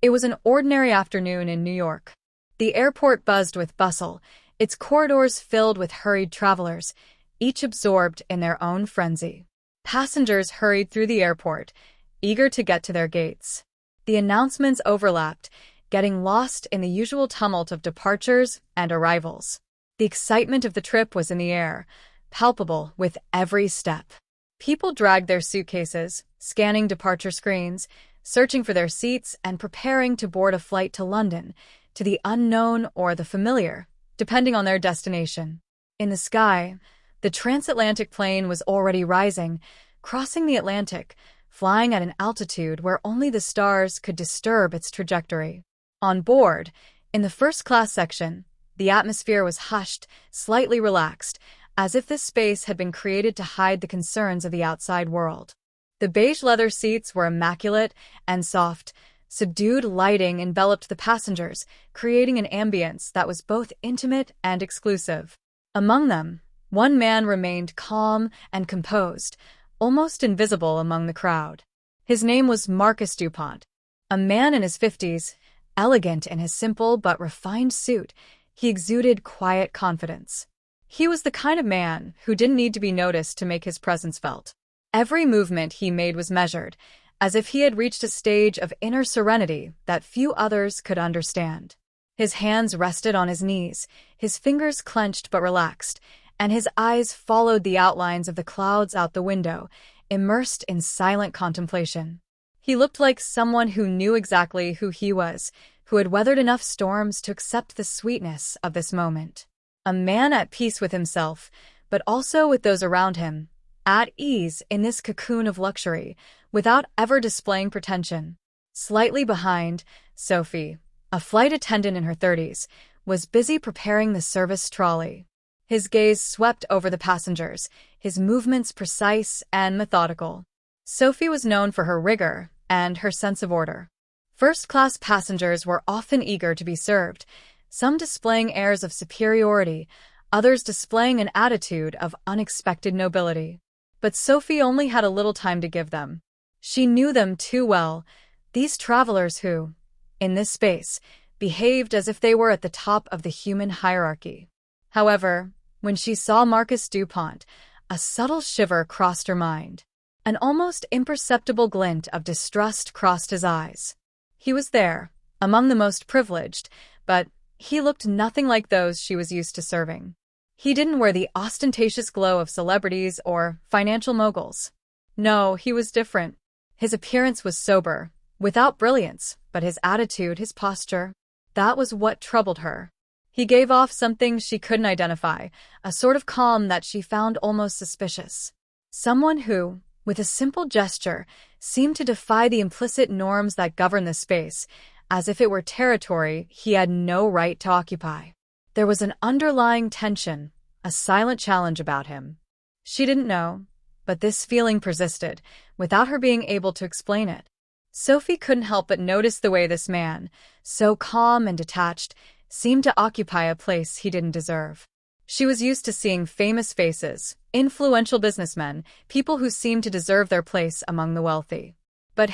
It was an ordinary afternoon in New York. The airport buzzed with bustle, its corridors filled with hurried travelers, each absorbed in their own frenzy. Passengers hurried through the airport, eager to get to their gates. The announcements overlapped, getting lost in the usual tumult of departures and arrivals. The excitement of the trip was in the air, palpable with every step. People dragged their suitcases, scanning departure screens, searching for their seats and preparing to board a flight to London, to the unknown or the familiar, depending on their destination. In the sky, the transatlantic plane was already rising, crossing the Atlantic, flying at an altitude where only the stars could disturb its trajectory. On board, in the first-class section, the atmosphere was hushed, slightly relaxed, as if this space had been created to hide the concerns of the outside world. The beige leather seats were immaculate and soft. Subdued lighting enveloped the passengers, creating an ambience that was both intimate and exclusive. Among them, one man remained calm and composed, almost invisible among the crowd. His name was Marcus Dupont. A man in his 50s, elegant in his simple but refined suit, he exuded quiet confidence. He was the kind of man who didn't need to be noticed to make his presence felt. Every movement he made was measured, as if he had reached a stage of inner serenity that few others could understand. His hands rested on his knees, his fingers clenched but relaxed, and his eyes followed the outlines of the clouds out the window, immersed in silent contemplation. He looked like someone who knew exactly who he was, who had weathered enough storms to accept the sweetness of this moment. A man at peace with himself, but also with those around him, at ease in this cocoon of luxury, without ever displaying pretension. Slightly behind, Sophie, a flight attendant in her 30s, was busy preparing the service trolley. His gaze swept over the passengers, his movements precise and methodical. Sophie was known for her rigor and her sense of order. First-class passengers were often eager to be served, some displaying airs of superiority, others displaying an attitude of unexpected nobility. But Sophie only had a little time to give them. She knew them too well, these travelers who, in this space, behaved as if they were at the top of the human hierarchy. However, when she saw Marcus Dupont, a subtle shiver crossed her mind. An almost imperceptible glint of distrust crossed his eyes. He was there, among the most privileged, but he looked nothing like those she was used to serving. He didn't wear the ostentatious glow of celebrities or financial moguls. No, he was different. His appearance was sober, without brilliance, but his attitude, his posture, that was what troubled her. He gave off something she couldn't identify, a sort of calm that she found almost suspicious. Someone who, with a simple gesture, seemed to defy the implicit norms that govern the space, as if it were territory he had no right to occupy. There was an underlying tension, a silent challenge about him. She didn't know, but this feeling persisted, without her being able to explain it. Sophie couldn't help but notice the way this man, so calm and detached, seemed to occupy a place he didn't deserve. She was used to seeing famous faces, influential businessmen, people who seemed to deserve their place among the wealthy. But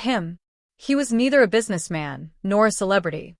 he was neither a businessman nor a celebrity.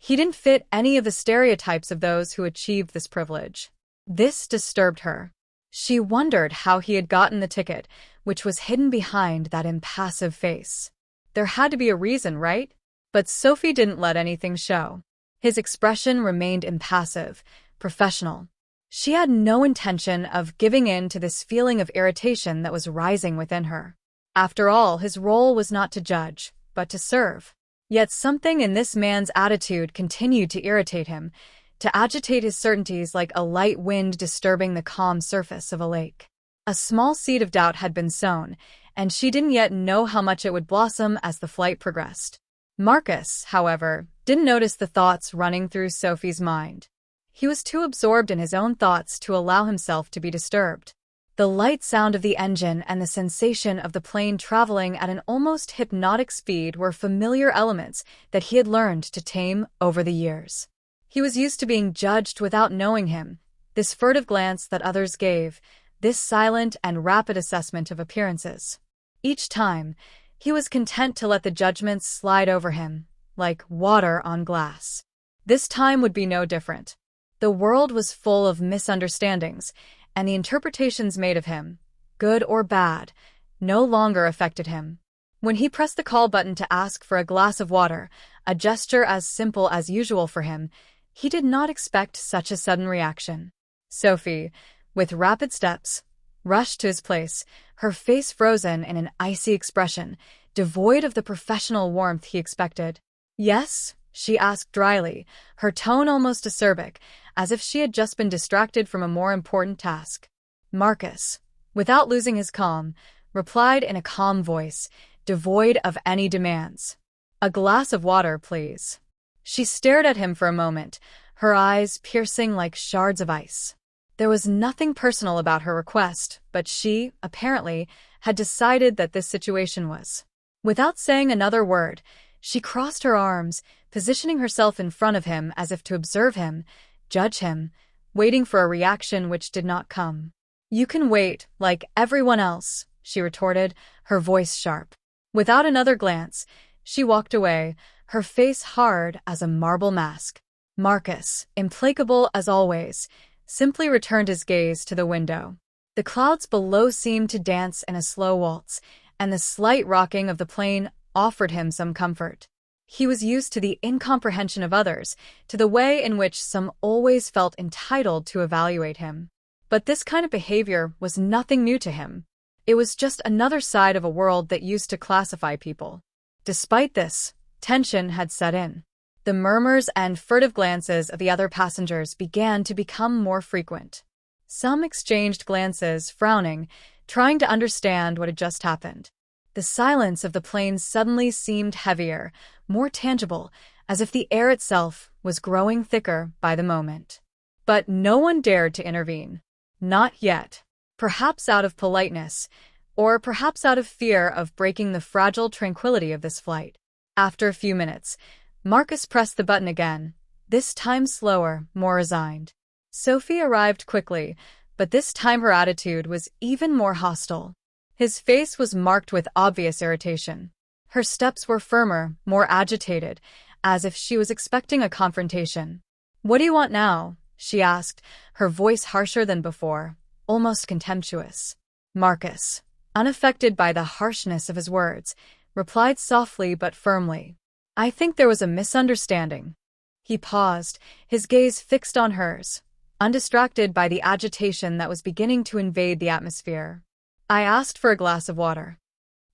He didn't fit any of the stereotypes of those who achieved this privilege. This disturbed her. She wondered how he had gotten the ticket, which was hidden behind that impassive face. There had to be a reason, right? But Sophie didn't let anything show. His expression remained impassive, professional. She had no intention of giving in to this feeling of irritation that was rising within her. After all, his role was not to judge, but to serve. Yet something in this man's attitude continued to irritate him, to agitate his certainties like a light wind disturbing the calm surface of a lake. A small seed of doubt had been sown, and she didn't yet know how much it would blossom as the flight progressed. Marcus, however, didn't notice the thoughts running through Sophie's mind. He was too absorbed in his own thoughts to allow himself to be disturbed. The light sound of the engine and the sensation of the plane traveling at an almost hypnotic speed were familiar elements that he had learned to tame over the years. He was used to being judged without knowing him, this furtive glance that others gave, this silent and rapid assessment of appearances. Each time, he was content to let the judgments slide over him, like water on glass. This time would be no different. The world was full of misunderstandings, and the interpretations made of him, good or bad, no longer affected him. When he pressed the call button to ask for a glass of water, a gesture as simple as usual for him, he did not expect such a sudden reaction. Sophie, with rapid steps, rushed to his place, her face frozen in an icy expression, devoid of the professional warmth he expected. "Yes?" she asked dryly, her tone almost acerbic, as if she had just been distracted from a more important task. Marcus, without losing his calm, replied in a calm voice, devoid of any demands. "A glass of water, please." She stared at him for a moment, her eyes piercing like shards of ice. There was nothing personal about her request, but she, apparently, had decided that this situation was. Without saying another word, she crossed her arms, positioning herself in front of him as if to observe him, judge him, waiting for a reaction which did not come. "You can wait, like everyone else," she retorted, her voice sharp. Without another glance, she walked away, her face hard as a marble mask. Marcus, implacable as always, simply returned his gaze to the window. The clouds below seemed to dance in a slow waltz, and the slight rocking of the plane offered him some comfort. He was used to the incomprehension of others, to the way in which some always felt entitled to evaluate him. But this kind of behavior was nothing new to him. It was just another side of a world that used to classify people. Despite this, tension had set in. The murmurs and furtive glances of the other passengers began to become more frequent. Some exchanged glances, frowning, trying to understand what had just happened. The silence of the plane suddenly seemed heavier, more tangible, as if the air itself was growing thicker by the moment. But no one dared to intervene. Not yet. Perhaps out of politeness, or perhaps out of fear of breaking the fragile tranquility of this flight. After a few minutes, Marcus pressed the button again, this time slower, more resigned. Sophie arrived quickly, but this time her attitude was even more hostile. His face was marked with obvious irritation. Her steps were firmer, more agitated, as if she was expecting a confrontation. "What do you want now?" she asked, her voice harsher than before, almost contemptuous. Marcus, unaffected by the harshness of his words, replied softly but firmly. "I think there was a misunderstanding." He paused, his gaze fixed on hers, undistracted by the agitation that was beginning to invade the atmosphere. "I asked for a glass of water."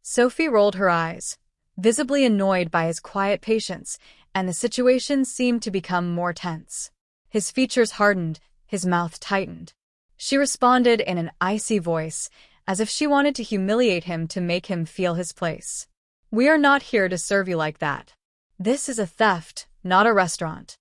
Sophie rolled her eyes, visibly annoyed by his quiet patience, and the situation seemed to become more tense. His features hardened, his mouth tightened. She responded in an icy voice, as if she wanted to humiliate him to make him feel his place. "We are not here to serve you like that. This is a theft, not a restaurant."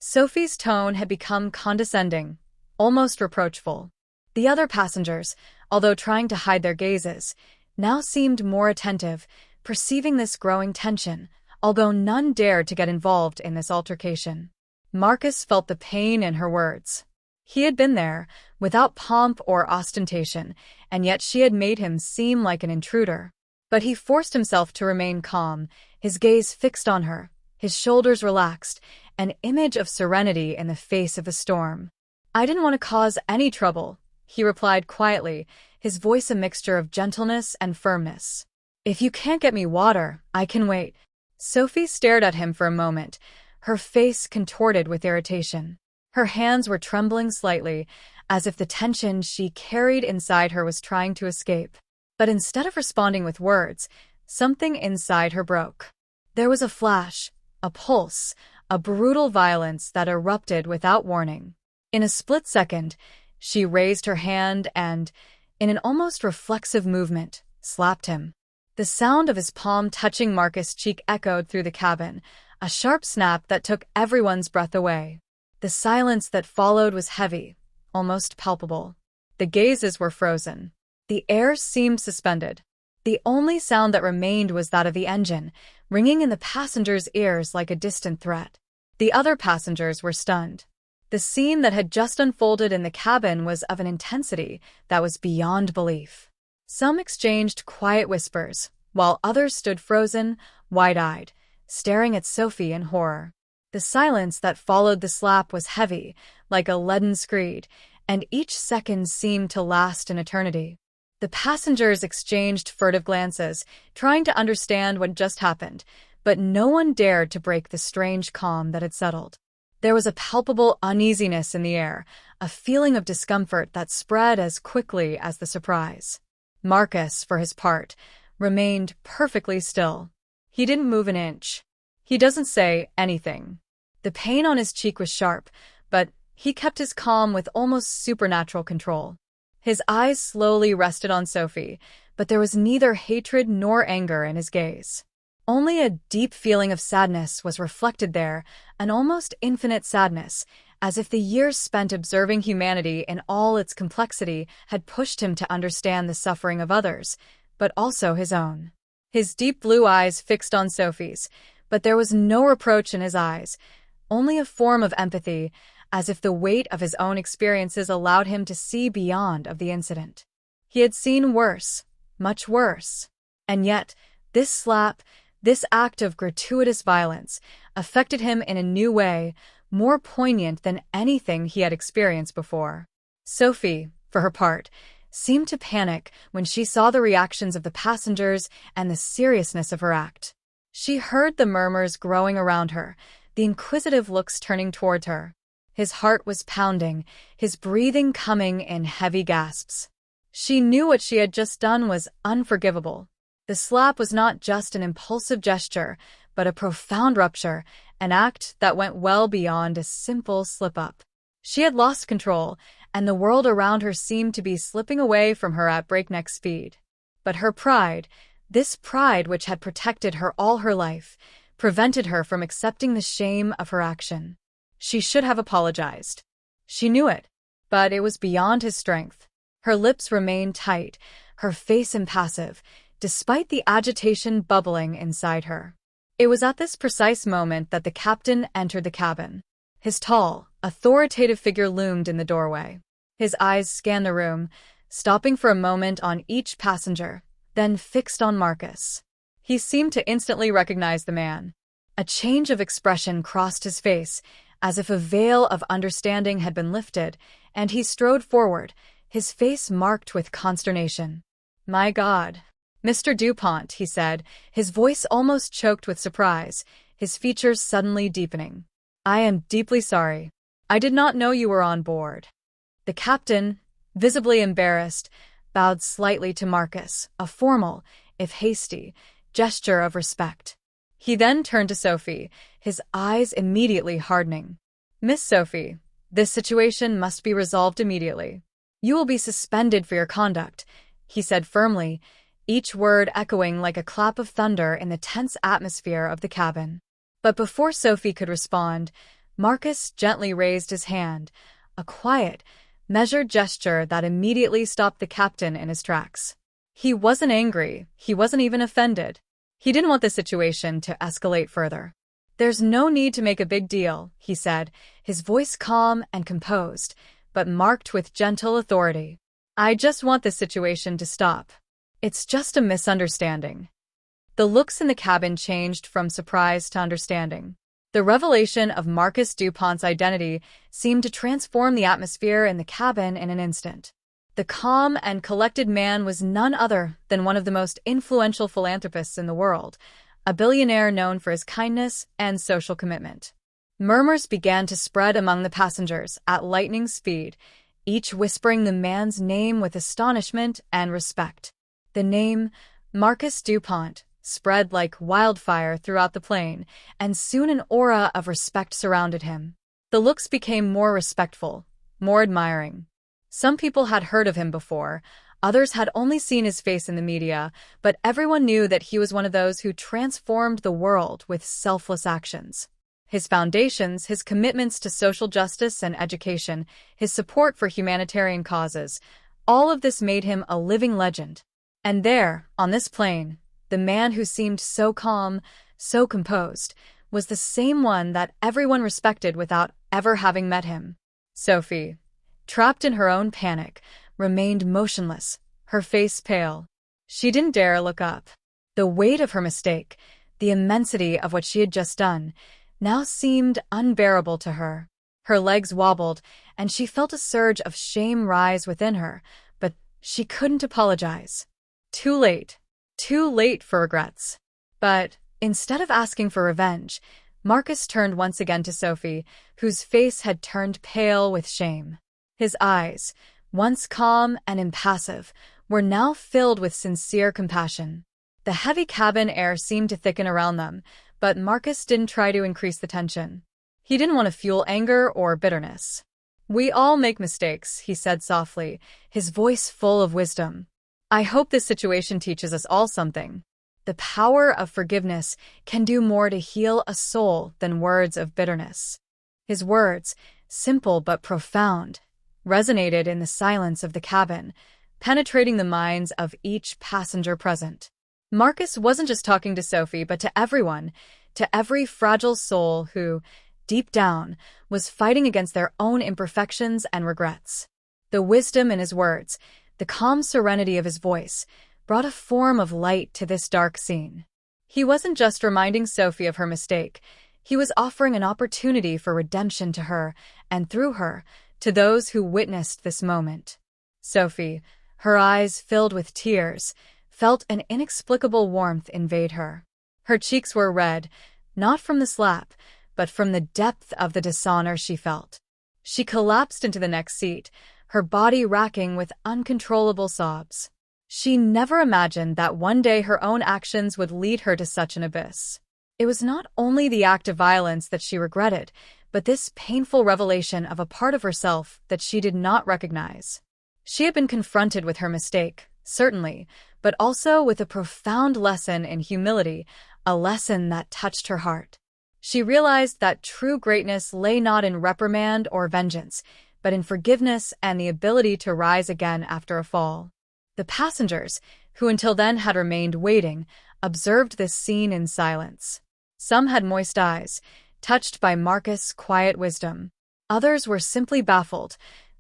Sophie's tone had become condescending, almost reproachful. The other passengers, although trying to hide their gazes, now seemed more attentive, perceiving this growing tension, although none dared to get involved in this altercation. Marcus felt the pain in her words. He had been there, without pomp or ostentation, and yet she had made him seem like an intruder. But he forced himself to remain calm, his gaze fixed on her, his shoulders relaxed, an image of serenity in the face of the storm. "I didn't want to cause any trouble," he replied quietly, his voice a mixture of gentleness and firmness. "If you can't get me water, I can wait." Sophie stared at him for a moment, her face contorted with irritation. Her hands were trembling slightly, as if the tension she carried inside her was trying to escape. But instead of responding with words, something inside her broke. There was a flash, a pulse, a brutal violence that erupted without warning. In a split second, she raised her hand and, in an almost reflexive movement, slapped him. The sound of his palm touching Marcus' cheek echoed through the cabin, a sharp snap that took everyone's breath away. The silence that followed was heavy, almost palpable. The gazes were frozen. The air seemed suspended. The only sound that remained was that of the engine, ringing in the passengers' ears like a distant threat. The other passengers were stunned. The scene that had just unfolded in the cabin was of an intensity that was beyond belief. Some exchanged quiet whispers, while others stood frozen, wide-eyed, staring at Sophie in horror. The silence that followed the slap was heavy, like a leaden screed, and each second seemed to last an eternity. The passengers exchanged furtive glances, trying to understand what just happened, but no one dared to break the strange calm that had settled. There was a palpable uneasiness in the air, a feeling of discomfort that spread as quickly as the surprise. Marcus, for his part, remained perfectly still. He didn't move an inch. He doesn't say anything. The pain on his cheek was sharp, but he kept his calm with almost supernatural control. His eyes slowly rested on Sophie, but there was neither hatred nor anger in his gaze. Only a deep feeling of sadness was reflected there, an almost infinite sadness, as if the years spent observing humanity in all its complexity had pushed him to understand the suffering of others, but also his own. His deep blue eyes fixed on Sophie's, but there was no reproach in his eyes, only a form of empathy, as if the weight of his own experiences allowed him to see beyond of the incident. He had seen worse, much worse. And yet, this slap, this act of gratuitous violence, affected him in a new way, more poignant than anything he had experienced before. Sophie, for her part, seemed to panic when she saw the reactions of the passengers and the seriousness of her act. She heard the murmurs growing around her, the inquisitive looks turning towards her. His heart was pounding, his breathing coming in heavy gasps. She knew what she had just done was unforgivable. The slap was not just an impulsive gesture, but a profound rupture, an act that went well beyond a simple slip-up. She had lost control, and the world around her seemed to be slipping away from her at breakneck speed. But her pride, this pride which had protected her all her life, prevented her from accepting the shame of her action. She should have apologized. She knew it, but it was beyond his strength. Her lips remained tight, her face impassive, despite the agitation bubbling inside her. It was at this precise moment that the captain entered the cabin. His tall, authoritative figure loomed in the doorway. His eyes scanned the room, stopping for a moment on each passenger, then fixed on Marcus. He seemed to instantly recognize the man. A change of expression crossed his face, as if a veil of understanding had been lifted, and he strode forward, his face marked with consternation. "My God, Mr. Dupont," he said, his voice almost choked with surprise, his features suddenly deepening. "I am deeply sorry. I did not know you were on board." The captain, visibly embarrassed, bowed slightly to Marcus, a formal, if hasty, gesture of respect. He then turned to Sophie, his eyes immediately hardening. "Miss Sophie, this situation must be resolved immediately. You will be suspended for your conduct," he said firmly, each word echoing like a clap of thunder in the tense atmosphere of the cabin. But before Sophie could respond, Marcus gently raised his hand, a quiet, measured gesture that immediately stopped the captain in his tracks. He wasn't angry, he wasn't even offended. He didn't want the situation to escalate further. "There's no need to make a big deal," he said, his voice calm and composed, but marked with gentle authority. "I just want this situation to stop. It's just a misunderstanding." The looks in the cabin changed from surprise to understanding. The revelation of Marcus Dupont's identity seemed to transform the atmosphere in the cabin in an instant. The calm and collected man was none other than one of the most influential philanthropists in the world, a billionaire known for his kindness and social commitment. Murmurs began to spread among the passengers at lightning speed, each whispering the man's name with astonishment and respect. The name, Marcus Dupont, spread like wildfire throughout the plane, and soon an aura of respect surrounded him. The looks became more respectful, more admiring. Some people had heard of him before, others had only seen his face in the media, but everyone knew that he was one of those who transformed the world with selfless actions. His foundations, his commitments to social justice and education, his support for humanitarian causes, all of this made him a living legend. And there, on this plane, the man who seemed so calm, so composed, was the same one that everyone respected without ever having met him. Sophie, trapped in her own panic, remained motionless, her face pale. She didn't dare look up. The weight of her mistake, The immensity of what she had just done now seemed unbearable to her. Her legs wobbled, and she felt a surge of shame rise within her, but she couldn't apologize. Too late. Too late for regrets. But instead of asking for revenge, Marcus turned once again to Sophie, whose face had turned pale with shame. His eyes, once calm and impassive, were now filled with sincere compassion. The heavy cabin air seemed to thicken around them, but Marcus didn't try to increase the tension. He didn't want to fuel anger or bitterness. "We all make mistakes," he said softly, his voice full of wisdom. "I hope this situation teaches us all something. The power of forgiveness can do more to heal a soul than words of bitterness." His words, simple but profound, resonated in the silence of the cabin, penetrating the minds of each passenger present. Marcus wasn't just talking to Sophie, but to everyone, to every fragile soul who, deep down, was fighting against their own imperfections and regrets. The wisdom in his words, the calm serenity of his voice, brought a form of light to this dark scene. He wasn't just reminding Sophie of her mistake, he was offering an opportunity for redemption to her, and through her, to those who witnessed this moment. Sophie, her eyes filled with tears, felt an inexplicable warmth invade her. Her cheeks were red, not from the slap, but from the depth of the dishonor she felt. She collapsed into the next seat, her body racking with uncontrollable sobs. She never imagined that one day her own actions would lead her to such an abyss. It was not only the act of violence that she regretted, but this painful revelation of a part of herself that she did not recognize. She had been confronted with her mistake, certainly, but also with a profound lesson in humility, a lesson that touched her heart. She realized that true greatness lay not in reprimand or vengeance, but in forgiveness and the ability to rise again after a fall. The passengers, who until then had remained waiting, observed this scene in silence. Some had moist eyes, touched by Marcus' quiet wisdom. Others were simply baffled,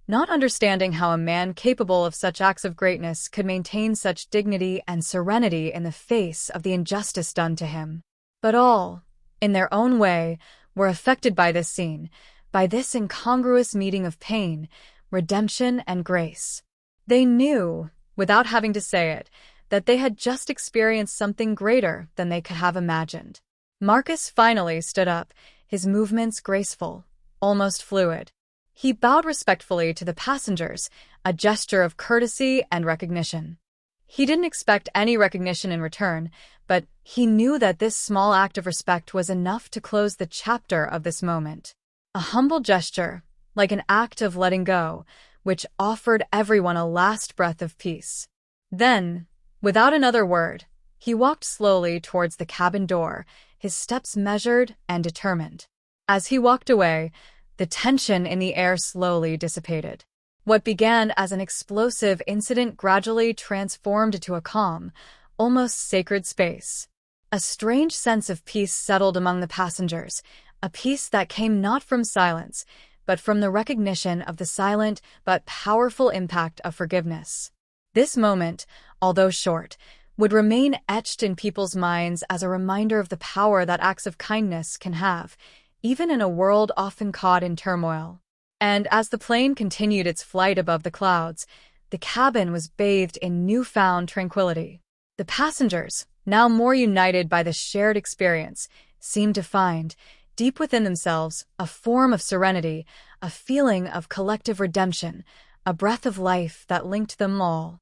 not understanding how a man capable of such acts of greatness could maintain such dignity and serenity in the face of the injustice done to him. But all, in their own way, were affected by this scene, by this incongruous meeting of pain, redemption, and grace. They knew, without having to say it, that they had just experienced something greater than they could have imagined. Marcus finally stood up, his movements graceful, almost fluid. He bowed respectfully to the passengers, a gesture of courtesy and recognition. He didn't expect any recognition in return, but he knew that this small act of respect was enough to close the chapter of this moment. A humble gesture, like an act of letting go, which offered everyone a last breath of peace. Then, without another word, he walked slowly towards the cabin door, his steps measured and determined. As he walked away, the tension in the air slowly dissipated. What began as an explosive incident gradually transformed into a calm, almost sacred space. A strange sense of peace settled among the passengers, a peace that came not from silence, but from the recognition of the silent but powerful impact of forgiveness. This moment, although short, would remain etched in people's minds as a reminder of the power that acts of kindness can have, even in a world often caught in turmoil. And as the plane continued its flight above the clouds, the cabin was bathed in newfound tranquility. The passengers, now more united by the shared experience, seemed to find, deep within themselves, a form of serenity, a feeling of collective redemption, a breath of life that linked them all.